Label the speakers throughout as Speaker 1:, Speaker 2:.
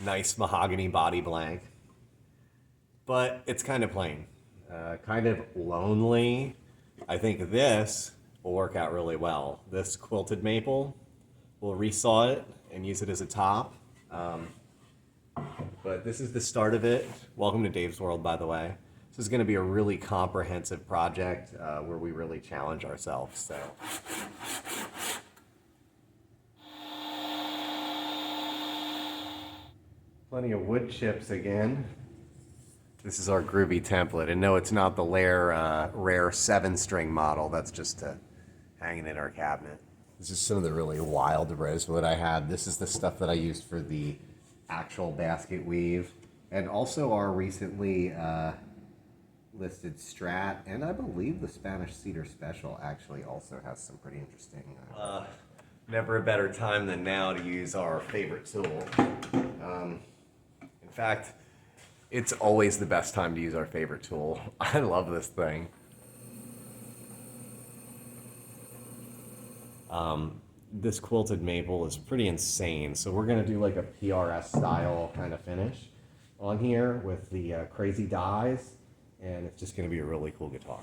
Speaker 1: Nice mahogany body blank, but it's kind of plain, kind of lonely. I think this will work out really well. This quilted maple, we'll resaw it and use it as a top. But this is the start of it. Welcome to Dave's World, by the way. This is going to be a really comprehensive project where we really challenge ourselves. So. Plenty of wood chips again. This is our groovy template, and no, it's not the rare 7-string model. That's just hanging in our cabinet. This is some of the really wild rosewood I had. This is the stuff that I used for the actual basket weave, and also our recently listed Strat, and I believe the Spanish Cedar Special actually also has some pretty interesting. Never a better time than now to use our favorite tool. In fact, it's always the best time to use our favorite tool. I love this thing. This quilted maple is pretty insane. So we're gonna do like a PRS style kind of finish on here with the crazy dyes, and it's just gonna be a really cool guitar.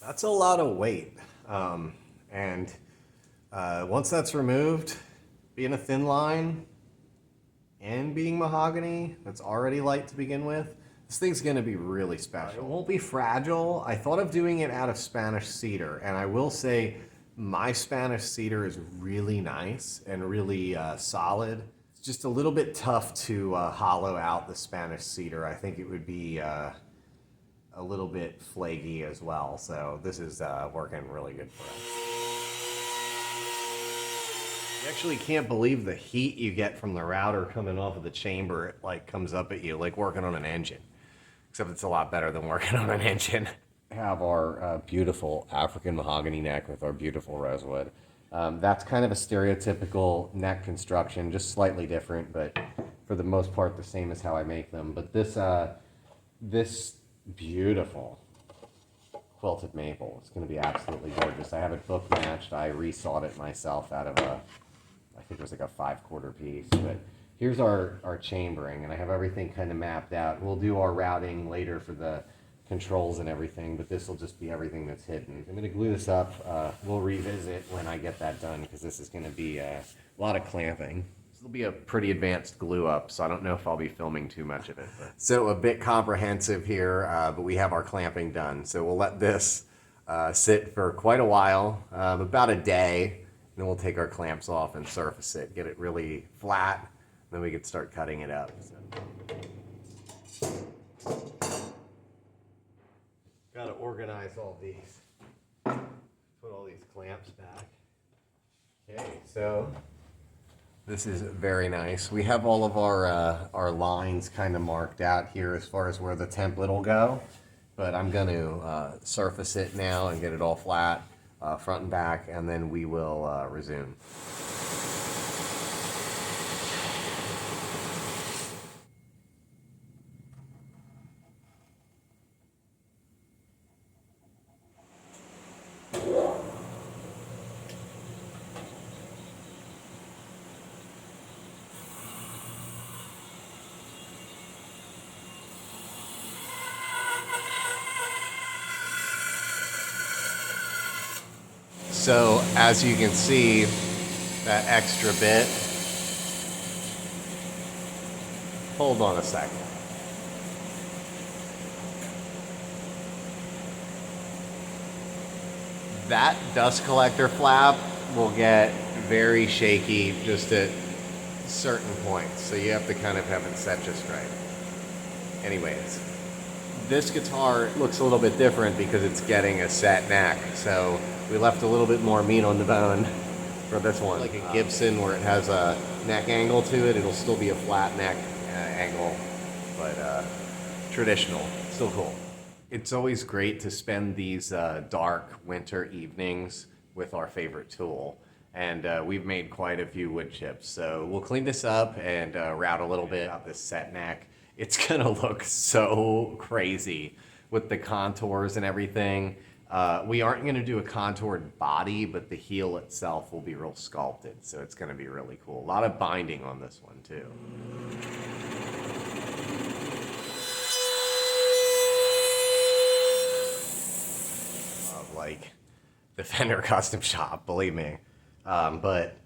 Speaker 1: That's a lot of weight. And once that's removed, being a thin line and being mahogany, that's already light to begin with, this thing's gonna be really special. It won't be fragile. I thought of doing it out of Spanish cedar, and I will say my Spanish cedar is really nice and really solid. It's just a little bit tough to hollow out the Spanish cedar. I think it would be a little bit flaky as well, so this is working really good for us. You actually can't believe the heat you get from the router coming off of the chamber. It like comes up at you like working on an engine, except it's a lot better than working on an engine. We have our beautiful African mahogany neck with our beautiful rosewood. That's kind of a stereotypical neck construction, just slightly different, but for the most part the same as how I make them. But this beautiful quilted maple, it's going to be absolutely gorgeous. I have it book matched. I resawed it myself out of I think it was like a 5/4 piece. But here's our chambering, and I have everything kind of mapped out. We'll do our routing later for the controls and everything, but this will just be everything that's hidden. I'm going to glue this up. We'll revisit when I get that done, because this is going to be a lot of clamping. It'll be a pretty advanced glue up, so I don't know if I'll be filming too much of it. So a bit comprehensive here, but we have our clamping done. So we'll let this sit for quite a while, about a day, and then we'll take our clamps off and surface it, get it really flat, and then we can start cutting it up. So. Got to organize all these, put all these clamps back. Okay, so this is very nice. We have all of our lines kind of marked out here as far as where the template will go, but I'm going to surface it now and get it all flat, front and back, and then we will resume. So as you can see, that extra bit, hold on a second. That dust collector flap will get very shaky just at certain points, so you have to kind of have it set just right. Anyways, this guitar looks a little bit different because it's getting a set neck, so we left a little bit more meat on the bone for this one. Like a Gibson where it has a neck angle to it, it'll still be a flat neck angle, but traditional, still cool. It's always great to spend these dark winter evenings with our favorite tool. And we've made quite a few wood chips. So we'll clean this up and route a little bit out this set neck. It's gonna look so crazy with the contours and everything. We aren't gonna do a contoured body, but the heel itself will be real sculpted. So it's gonna be really cool. A lot of binding on this one too. Like the Fender Custom Shop, believe me. But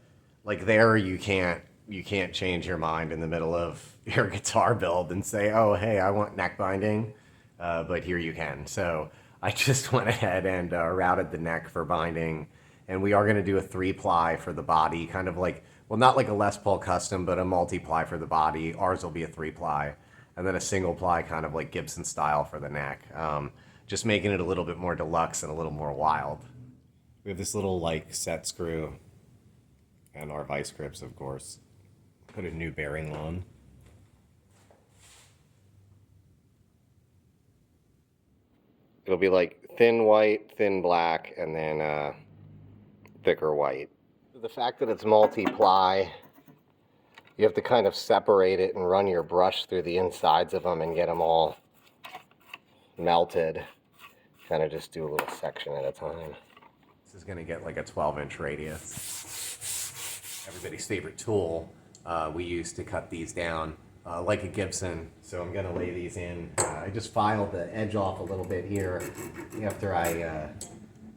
Speaker 1: like there, you can't change your mind in the middle of your guitar build and say, oh, hey, I want neck binding. But here you can. So I just went ahead and routed the neck for binding. And we are going to do a 3-ply for the body, kind of like, well, not like a Les Paul Custom, but a multi-ply for the body. Ours will be a 3-ply. And then a single ply, kind of like Gibson style for the neck. Just making it a little bit more deluxe and a little more wild. We have this little like set screw and our vice grips, of course. Put a new bearing on. It'll be like thin white, thin black, and then thicker white. The fact that it's multi-ply, you have to kind of separate it and run your brush through the insides of them and get them all melted. Kind of just do a little section at a time. This is gonna get like a 12-inch radius. Everybody's favorite tool we use to cut these down, like a Gibson. So I'm gonna lay these in. I just filed the edge off a little bit here after I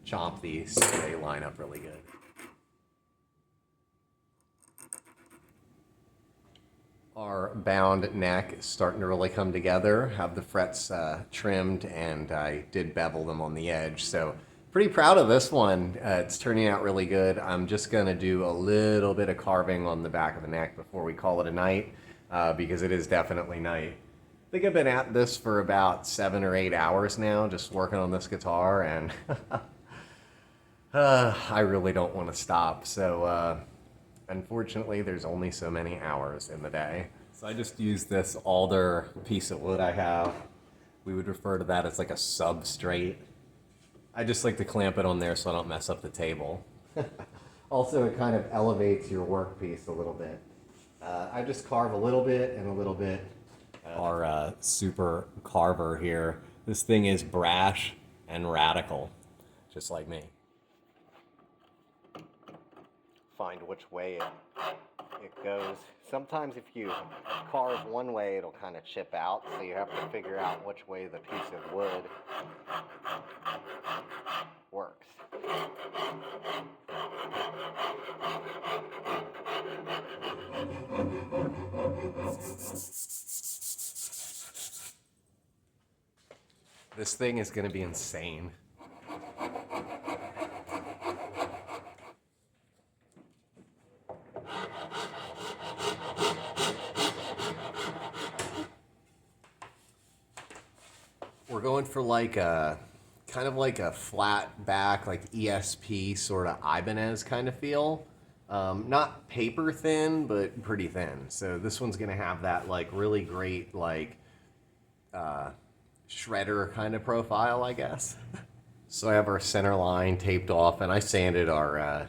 Speaker 1: chomp these so they line up really good. Our bound neck is starting to really come together. Have the frets trimmed, and I did bevel them on the edge. So pretty proud of this one. It's turning out really good. I'm just gonna do a little bit of carving on the back of the neck before we call it a night, because it is definitely night. I think I've been at this for about 7 or 8 hours now, just working on this guitar, and I really don't want to stop. So unfortunately, there's only so many hours in the day. So I just used this alder piece of wood I have. We would refer to that as like a substrate. I just like to clamp it on there so I don't mess up the table. Also, it kind of elevates your workpiece a little bit. I just carve a little bit and a little bit. Our super carver here. This thing is brash and radical, just like me. Find which way it goes. Sometimes if you carve one way, it'll kind of chip out, so you have to figure out which way the piece of wood works. This thing is going to be insane. We're going for like a kind of like a flat back, like ESP sort of Ibanez kind of feel. Not paper thin, but pretty thin. So this one's gonna have that like really great like shredder kind of profile, I guess. So I have our center line taped off, and I sanded our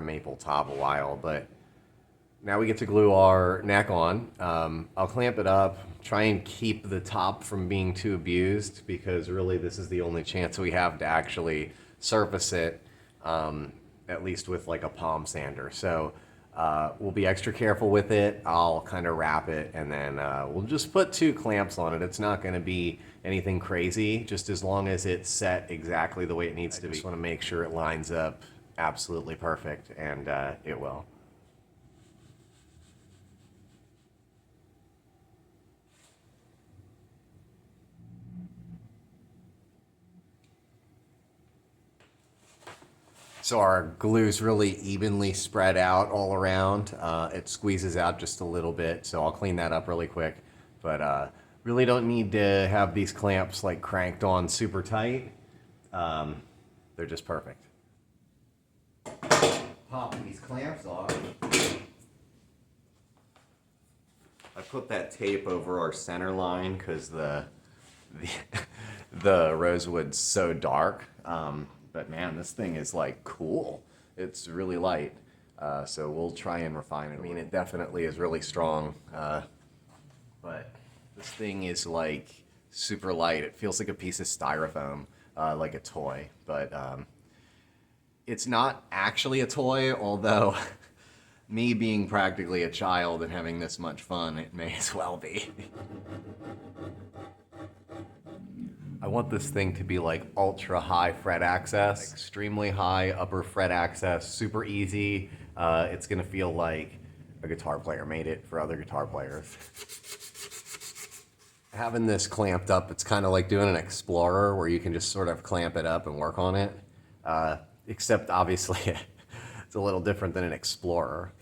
Speaker 1: maple top a while, but now we get to glue our neck on. I'll clamp it up, try and keep the top from being too abused, because really this is the only chance we have to actually surface it, at least with like a palm sander. So we'll be extra careful with it. I'll kind of wrap it, and then we'll just put 2 clamps on it. It's not going to be anything crazy, just as long as it's set exactly the way it needs to be. I just want to make sure it lines up absolutely perfect, and it will. So our glue's really evenly spread out all around. It squeezes out just a little bit, so I'll clean that up really quick. But really don't need to have these clamps like cranked on super tight. They're just perfect. Pop these clamps off, I put that tape over our center line because the rosewood's so dark. But man, this thing is like cool. It's really light. So we'll try and refine it. I mean, it definitely is really strong. But this thing is like super light. It feels like a piece of styrofoam, like a toy. But it's not actually a toy, although me being practically a child and having this much fun, it may as well be. I want this thing to be like ultra high fret access, extremely high upper fret access, super easy. It's gonna feel like a guitar player made it for other guitar players. Having this clamped up, it's kind of like doing an Explorer where you can just sort of clamp it up and work on it. Except obviously it's a little different than an Explorer.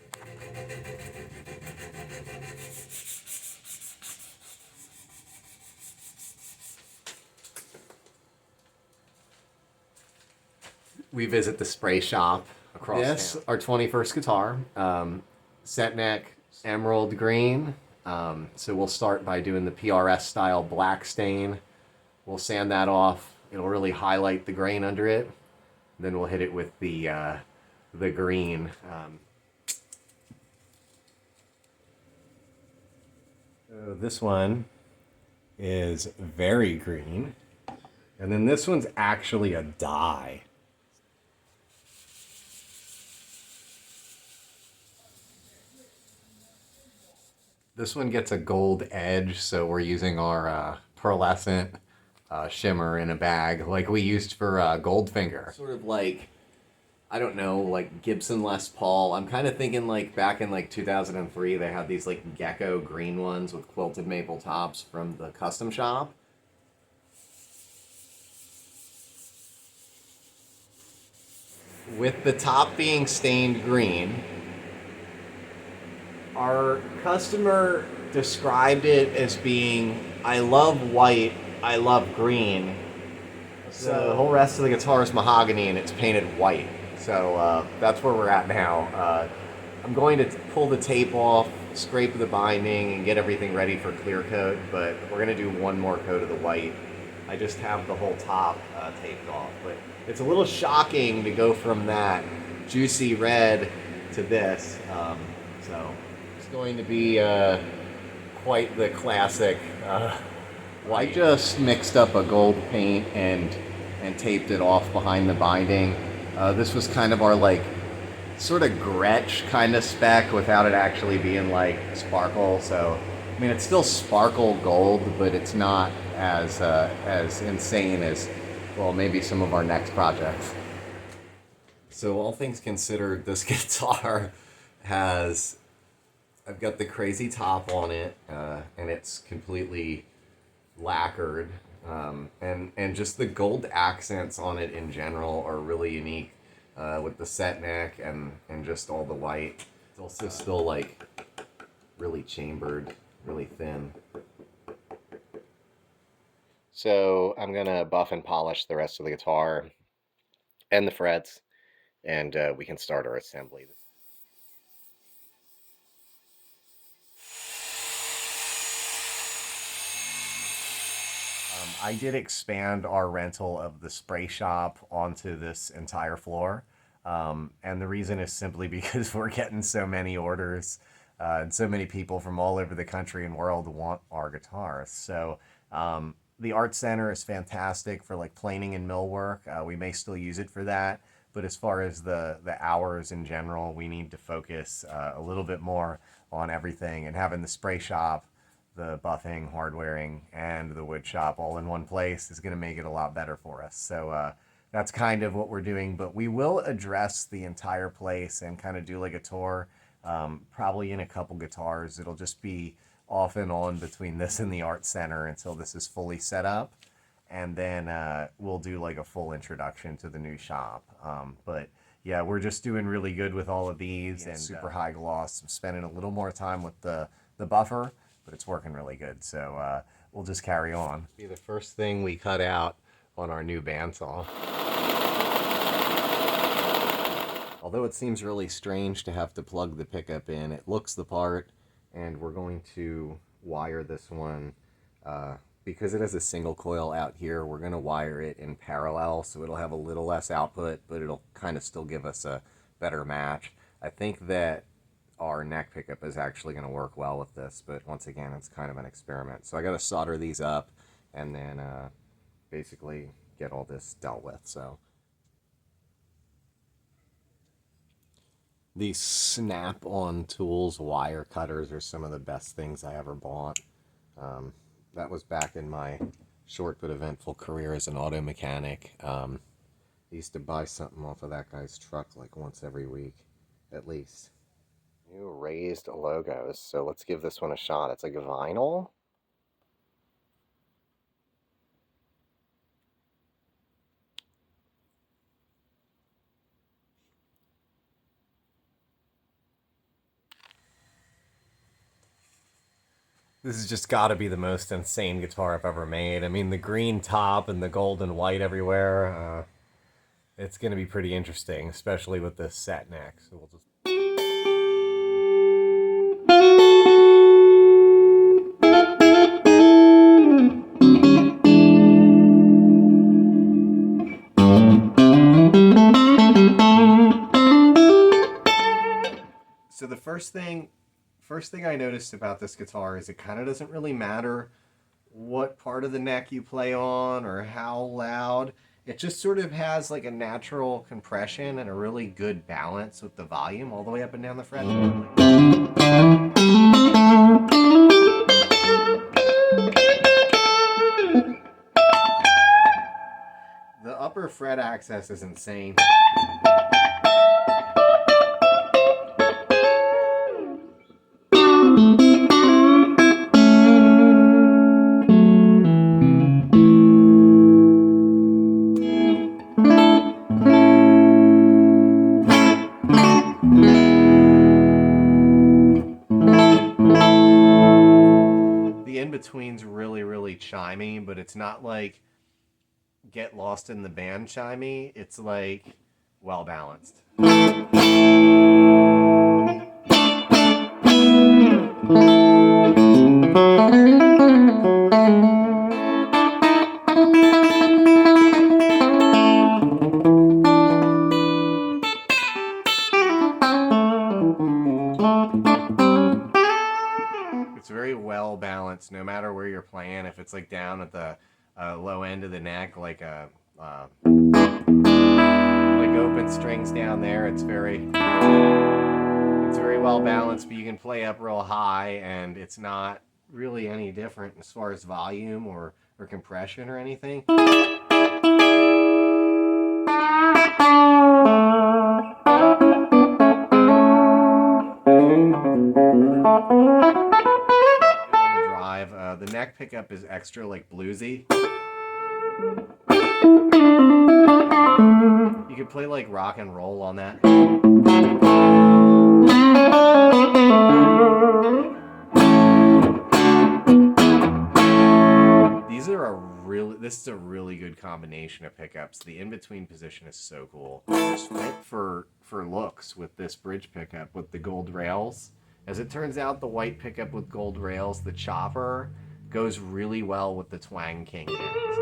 Speaker 1: We visit the spray shop across this town. Our 21st guitar, set neck emerald green. So we'll start by doing the PRS style black stain. We'll sand that off. It'll really highlight the grain under it. Then we'll hit it with the green. So this one is very green. And then this one's actually a dye. This one gets a gold edge, so we're using our pearlescent shimmer in a bag like we used for Goldfinger. Sort of like, I don't know, like Gibson Les Paul. I'm kind of thinking like back in like 2003, they had these like gecko green ones with quilted maple tops from the custom shop. With the top being stained green, our customer described it as being, I love white, I love green. So the whole rest of the guitar is mahogany and it's painted white. So that's where we're at now. I'm going to pull the tape off, scrape the binding, and get everything ready for clear coat, but we're gonna do one more coat of the white. I just have the whole top taped off, but it's a little shocking to go from that juicy red to this. So it's going to be quite the classic white. I just mixed up a gold paint and taped it off behind the binding. This was kind of our like sort of Gretsch kind of spec without it actually being like sparkle. So I mean, it's still sparkle gold, but it's not as insane as, well, maybe some of our next projects. So all things considered, this guitar has, I've got the crazy top on it, and it's completely lacquered, and just the gold accents on it in general are really unique, with the set neck and just all the white. It's also still like really chambered, really thin. So I'm gonna buff and polish the rest of the guitar and the frets, and we can start our assembly. I did expand our rental of the spray shop onto this entire floor. And the reason is simply because we're getting so many orders and so many people from all over the country and world want our guitars. So the art center is fantastic for like planing and millwork. We may still use it for that, but as far as the hours in general, we need to focus a little bit more on everything, and having the spray shop, the buffing, hardwaring, and the wood shop all in one place is going to make it a lot better for us. So that's kind of what we're doing, but we will address the entire place and kind of do like a tour, probably in a couple guitars. It'll just be off and on between this and the art center until this is fully set up, and then we'll do like a full introduction to the new shop. But yeah, we're just doing really good with all of these, and super high gloss. I'm spending a little more time with the buffer, but it's working really good. So we'll just carry on. Be the first thing we cut out on our new bandsaw. Although it seems really strange to have to plug the pickup in, it looks the part, and we're going to wire this one. Because it has a single coil out here, we're going to wire it in parallel, so it'll have a little less output, but it'll kind of still give us a better match. I think that our neck pickup is actually going to work well with this, but once again, it's kind of an experiment. So I got to solder these up and then basically get all this dealt with. So these Snap-on Tools wire cutters are some of the best things I ever bought. That was back in my short but eventful career as an auto mechanic. I used to buy something off of that guy's truck like once every week, at least. New raised logos, so let's give this one a shot. It's like a vinyl. This has just got to be the most insane guitar I've ever made. I mean, the green top and the gold and white everywhere. It's going to be pretty interesting, especially with this set neck. So we'll just... So the first thing I noticed about this guitar is it kind of doesn't really matter what part of the neck you play on or how loud. It just sort of has like a natural compression and a really good balance with the volume all the way up and down the fretboard. The upper fret access is insane. In-between's really chimey, but it's not like get lost in the band chimey. It's like well balanced. Very well balanced no matter where you're playing. If it's like down at the low end of the neck, like open strings down there, it's very well balanced, but you can play up real high and it's not really any different as far as volume or compression or anything. The neck pickup is extra like bluesy. You could play like rock and roll on that. This is a really good combination of pickups. The in-between position is so cool. Just went for looks with this bridge pickup with the gold rails. As it turns out, the white pickup with gold rails, the chopper, goes really well with the Twang King hands.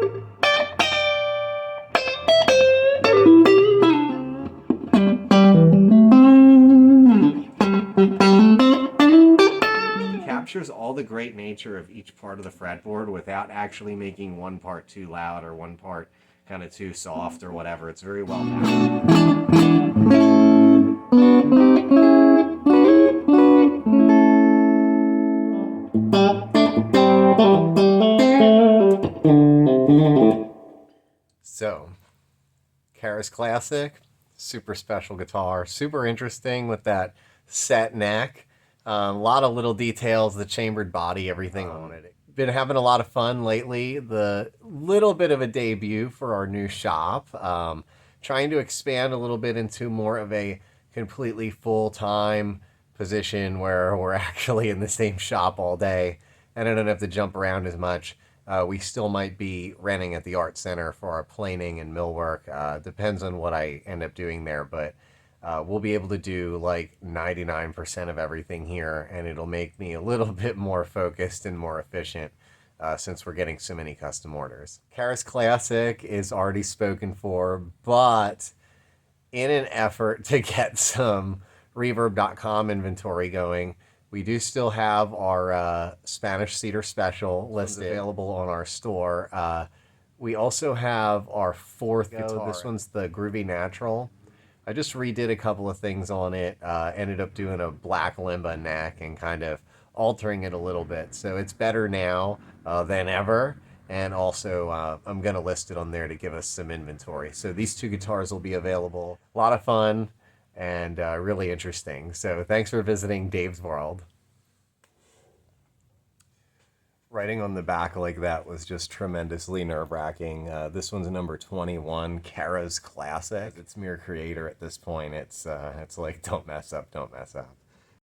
Speaker 1: It captures all the great nature of each part of the fretboard without actually making one part too loud or one part kind of too soft or whatever. It's very well balanced. So, Karas Classic, super special guitar, super interesting with that set neck. A lot of little details, the chambered body, everything on it. Been having a lot of fun lately. The little bit of a debut for our new shop. Trying to expand a little bit into more of a completely full-time position where we're actually in the same shop all day and I don't have to jump around as much. We still might be renting at the Art Center for our planing and millwork. Depends on what I end up doing there, but we'll be able to do like 99% of everything here, and it'll make me a little bit more focused and more efficient since we're getting so many custom orders. Karas Classic is already spoken for, but in an effort to get some Reverb.com inventory going, we do still have our Spanish Cedar Special listed available on our store. We also have our fourth guitar. This one's the Groovy Natural. I just redid a couple of things on it, ended up doing a black limba neck and kind of altering it a little bit. So it's better now than ever. And also, I'm going to list it on there to give us some inventory. So these two guitars will be available. A lot of fun and really interesting. So thanks for visiting Dave's World. Writing on the back like that was just tremendously nerve-wracking. This one's number 21, Karas Classic. It's mere creator at this point. It's like, don't mess up, don't mess up.